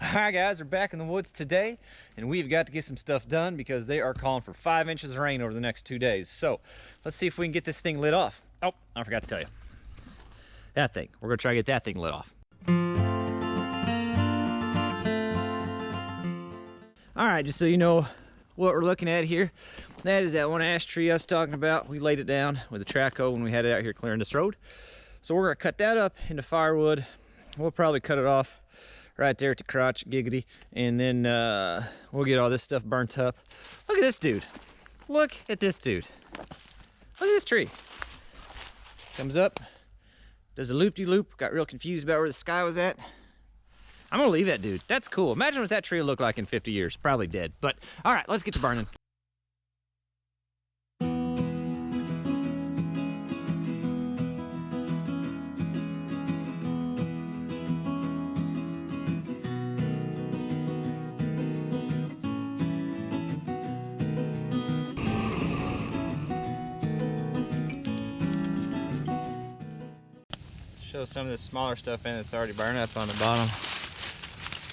Alright guys, we're back in the woods today and we've got to get some stuff done because they are calling for 5 inches of rain over the next 2 days. So let's see if we can get this thing lit off. Oh, I forgot to tell you. That thing. We're gonna try to get that thing lit off. Alright, just so you know what we're looking at here, that is that one ash tree I was talking about. We laid it down with a track hoe when we had it out here clearing this road. So we're gonna cut that up into firewood. We'll probably cut it off right there at the crotch, giggity, and then we'll get all this stuff burnt up. Look at this dude. Look at this dude. Look at this tree. Comes up, does a loop-de-loop, got real confused about where the sky was at. I'm gonna leave that dude. That's cool. Imagine what that tree will look like in 50 years. Probably dead, but all right, let's get to burning. Show some of this smaller stuff in that's already burned up on the bottom.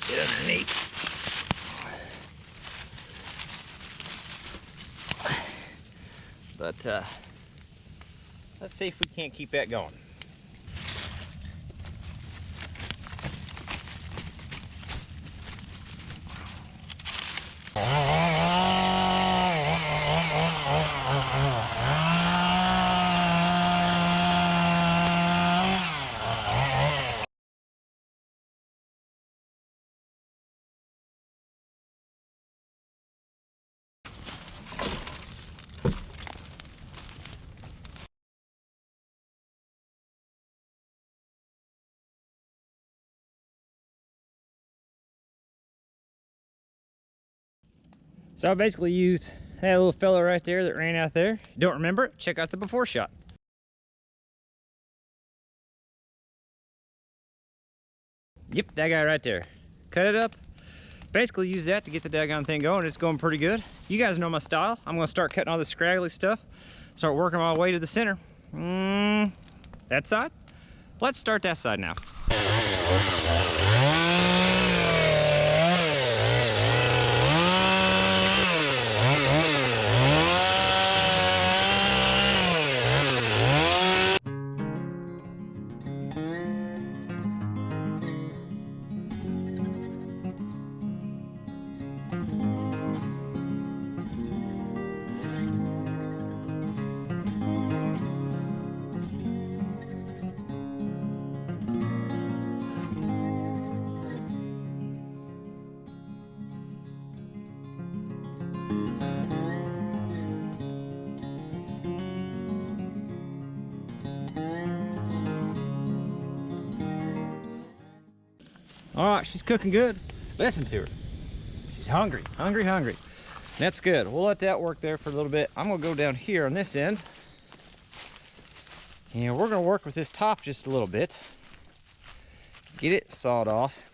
Get underneath. But let's see if we can't keep that going. So I basically used that little fella right there that ran out there. Don't remember it? Check out the before shot. Yep, that guy right there. Cut it up. Basically use that to get the daggone thing going. It's going pretty good. You guys know my style. I'm gonna start cutting all this scraggly stuff. Start working my way to the center. That side? Let's start that side now. All right, she's cooking good. Listen to her. She's hungry, hungry, hungry. That's good. We'll let that work there for a little bit. I'm gonna go down here on this end. And we're gonna work with this top just a little bit. Get it sawed off.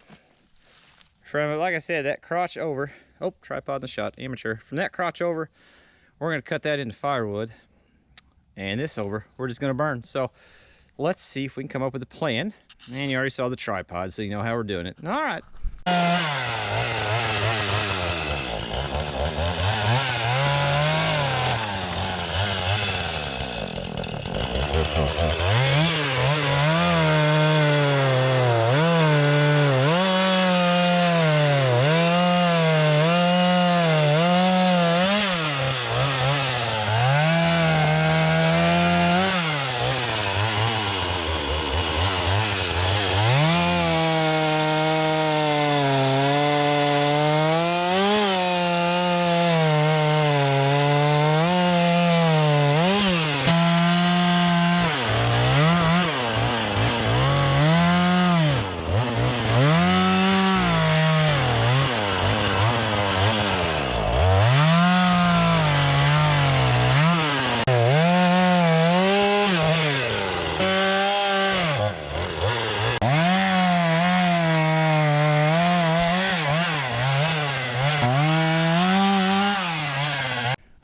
From, like I said, that crotch over. Oh, tripod in the shot, amateur. From that crotch over, we're gonna cut that into firewood. And this over, we're just gonna burn. So let's see if we can come up with a plan. And you already saw the tripod, so you know how we're doing it. All right.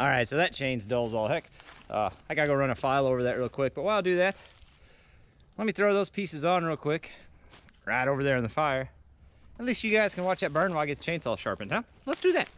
Alright, so that chain's dull as all heck. I gotta go run a file over that real quick, but while I do that, let me throw those pieces on real quick, right over there in the fire, At least you guys can watch that burn while I get the chainsaw sharpened, huh? Let's do that.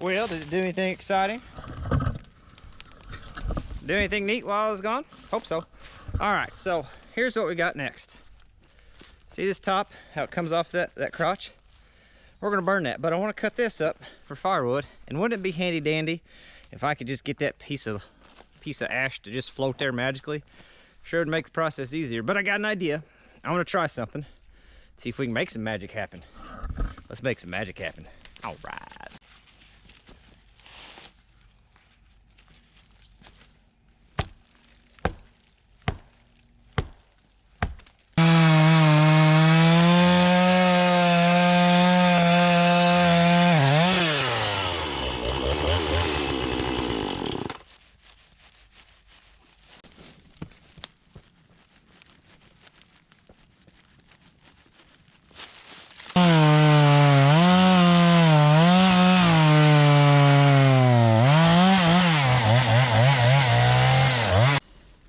Well, did it do anything exciting? Do anything neat while I was gone? Hope so. All right, so here's what we got next. See this top, how it comes off that crotch? We're gonna burn that, but I wanna cut this up for firewood. And wouldn't it be handy dandy if I could just get that piece of ash to just float there magically? Sure would make the process easier, but I got an idea. I wanna try something. See if we can make some magic happen. Let's make some magic happen. All right.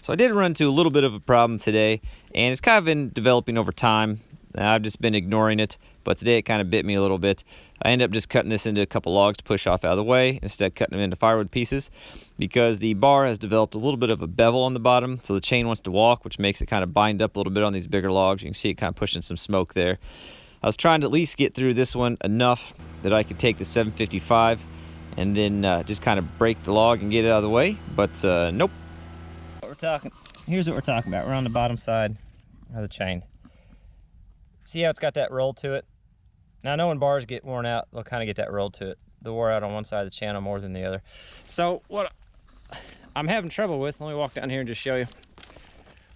So I did run into a little bit of a problem today, and it's kind of been developing over time. I've just been ignoring it, but today it kind of bit me a little bit. I ended up just cutting this into a couple logs to push off out of the way, instead of cutting them into firewood pieces, because the bar has developed a little bit of a bevel on the bottom, so the chain wants to walk, which makes it kind of bind up a little bit on these bigger logs. You can see it kind of pushing some smoke there. I was trying to at least get through this one enough that I could take the 755 and then just kind of break the log and get it out of the way, but nope. Here's what we're talking about. We're on the bottom side of the chain. See how it's got that roll to it? Now I know when bars get worn out, they'll kind of get that roll to it. They'll wear out on one side of the channel more than the other. So what I'm having trouble with, let me walk down here and just show you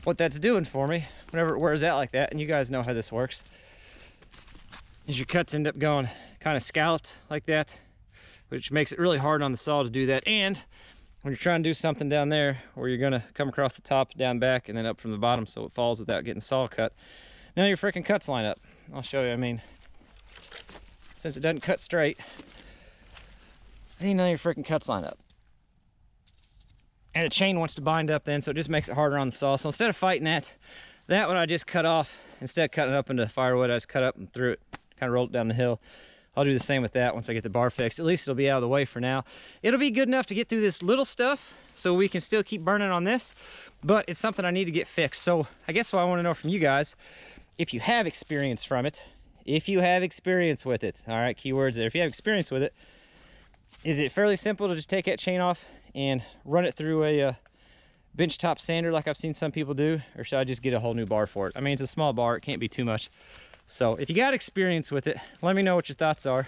what that's doing for me whenever it wears out like that. And you guys know how this works. Is your cuts end up going kind of scalloped like that, which makes it really hard on the saw to do that. And when you're trying to do something down there where you're gonna come across the top, down back, and then up from the bottom so it falls without getting saw cut, now your freaking cuts line up. I'll show you. I mean, since it doesn't cut straight, see, now your freaking cuts line up. And the chain wants to bind up then, so it just makes it harder on the saw. So instead of fighting that one I just cut off. Instead of cutting it up into firewood, I just cut up and threw it, kind of rolled it down the hill. I'll do the same with that once I get the bar fixed. At least it'll be out of the way for now. It'll be good enough to get through this little stuff so we can still keep burning on this, but it's something I need to get fixed. So I guess what I want to know from you guys, if you have experience from it, if you have experience with it, all right, keywords there. If you have experience with it, is it fairly simple to just take that chain off and run it through a bench top sander like I've seen some people do, or should I just get a whole new bar for it? I mean, it's a small bar, it can't be too much. So if you got experience with it, let me know what your thoughts are.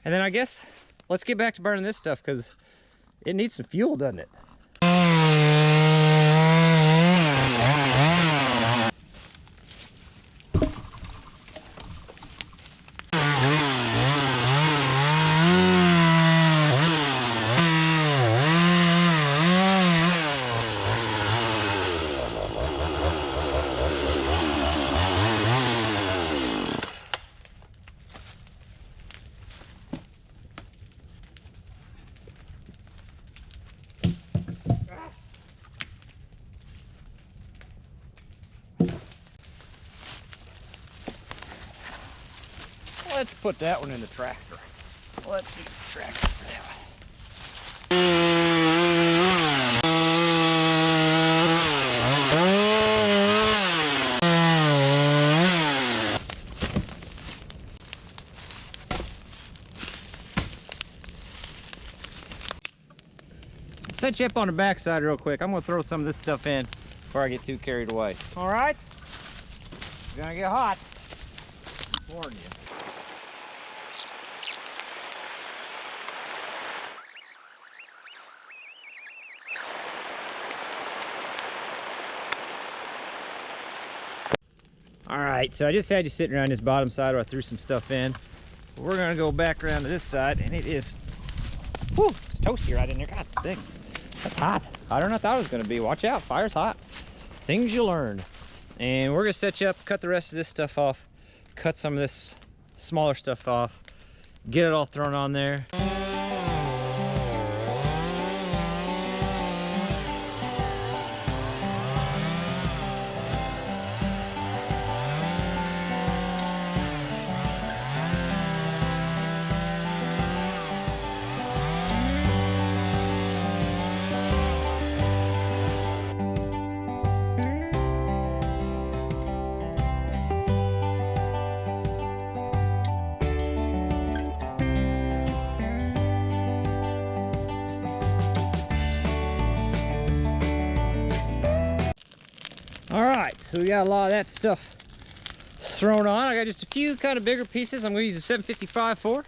And then I guess let's get back to burning this stuff because it needs some fuel, doesn't it? Let's put that one in the tractor. Let's use the tractor for that one. Set you up on the backside real quick. I'm gonna throw some of this stuff in before I get too carried away. All right? It's gonna get hot. Warn you. All right, so I just had you sitting around this bottom side where I threw some stuff in. We're gonna go back around to this side, and it is, whew, it's toasty right in there. God dang, that's hot. Hotter than I thought it was gonna be. Watch out, fire's hot. Things you learn. And we're gonna set you up, cut the rest of this stuff off, cut some of this smaller stuff off, get it all thrown on there. All right, so we got a lot of that stuff thrown on. I got just a few kind of bigger pieces I'm gonna use a 755 for.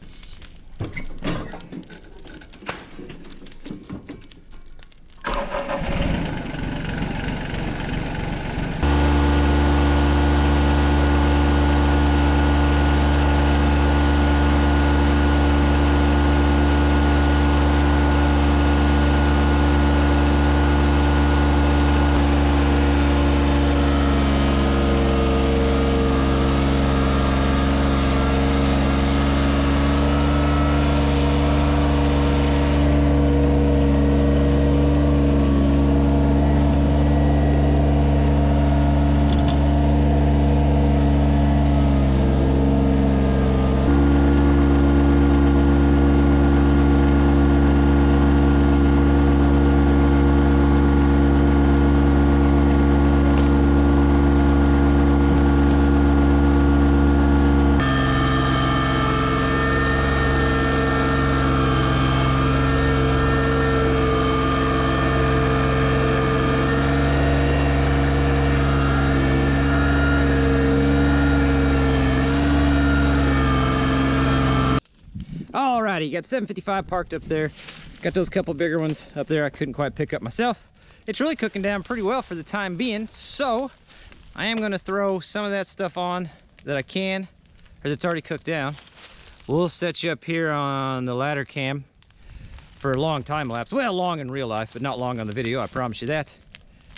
Alrighty, got 755 parked up there. Got those couple bigger ones up there I couldn't quite pick up myself. It's really cooking down pretty well for the time being, so I am gonna throw some of that stuff on that I can, or that's already cooked down. We'll set you up here on the ladder cam for a long time lapse. Well, long in real life, but not long on the video, I promise you that.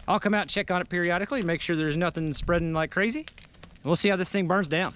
I'll come out and check on it periodically, make sure there's nothing spreading like crazy. And we'll see how this thing burns down.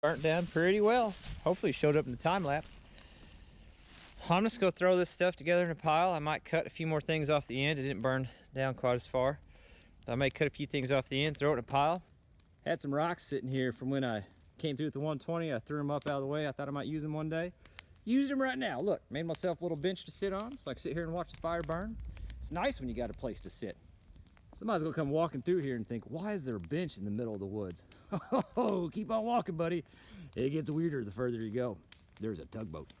Burnt down pretty well. Hopefully showed up in the time lapse. I'm just gonna throw this stuff together in a pile. I might cut a few more things off the end. It didn't burn down quite as far. I might cut a few things off the end, throw it in a pile. Had some rocks sitting here from when I came through with the 120. I threw them up out of the way. I thought I might use them one day. Used them right now. Look, made myself a little bench to sit on so I can sit here and watch the fire burn. It's nice when you got a place to sit. Somebody's gonna come walking through here and think, why is there a bench in the middle of the woods? Oh, keep on walking, buddy. It gets weirder the further you go. There's a tugboat.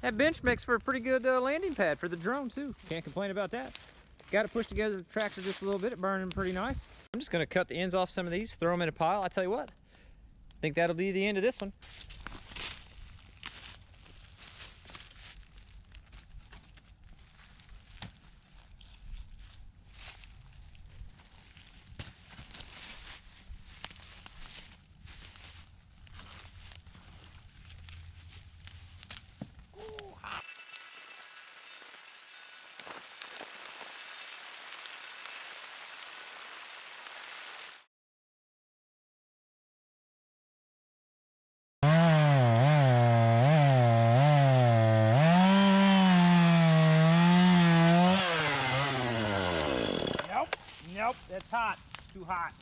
That bench makes for a pretty good landing pad for the drone too. Can't complain about that. Got to push together the tractor just a little bit, burning pretty nice. I'm just gonna cut the ends off some of these, throw them in a pile. I tell you what, I think that'll be the end of this one. Nope, that's hot. Too hot.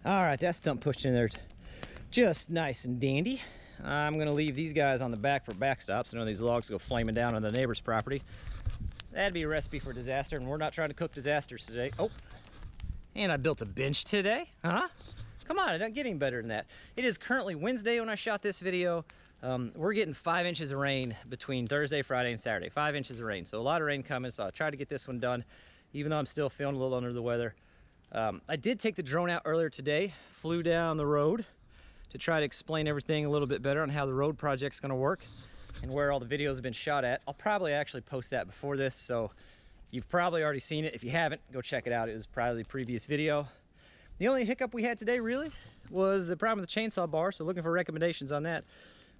All right, that stump pushed in there just nice and dandy. I'm gonna leave these guys on the back for backstops. I know these logs go flaming down on the neighbor's property. That'd be a recipe for disaster, and we're not trying to cook disasters today. Oh, and I built a bench today, huh? Come on, it doesn't get any better than that. It is currently Wednesday when I shot this video. We're getting 5 inches of rain between Thursday, Friday, and Saturday. 5 inches of rain, so a lot of rain coming, so I'll try to get this one done, even though I'm still feeling a little under the weather. I did take the drone out earlier today, flew down the road to try to explain everything a little bit better on how the road project's gonna work and where all the videos have been shot at. I'll probably actually post that before this, so you've probably already seen it. If you haven't, go check it out. It was probably the previous video. The only hiccup we had today really was the problem with the chainsaw bar, so looking for recommendations on that.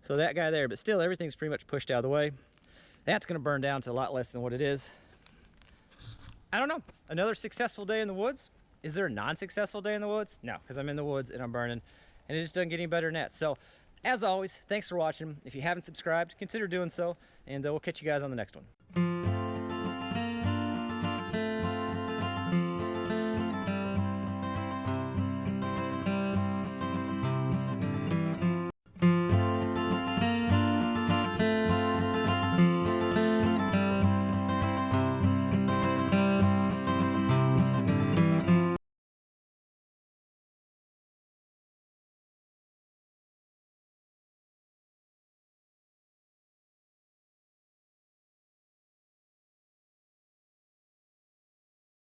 So that guy there, but still everything's pretty much pushed out of the way. That's gonna burn down to a lot less than what it is. I don't know, another successful day in the woods. Is there a non-successful day in the woods? No, because I'm in the woods and I'm burning, and it just doesn't get any better than that. So, as always, thanks for watching. If you haven't subscribed, consider doing so, and we'll catch you guys on the next one.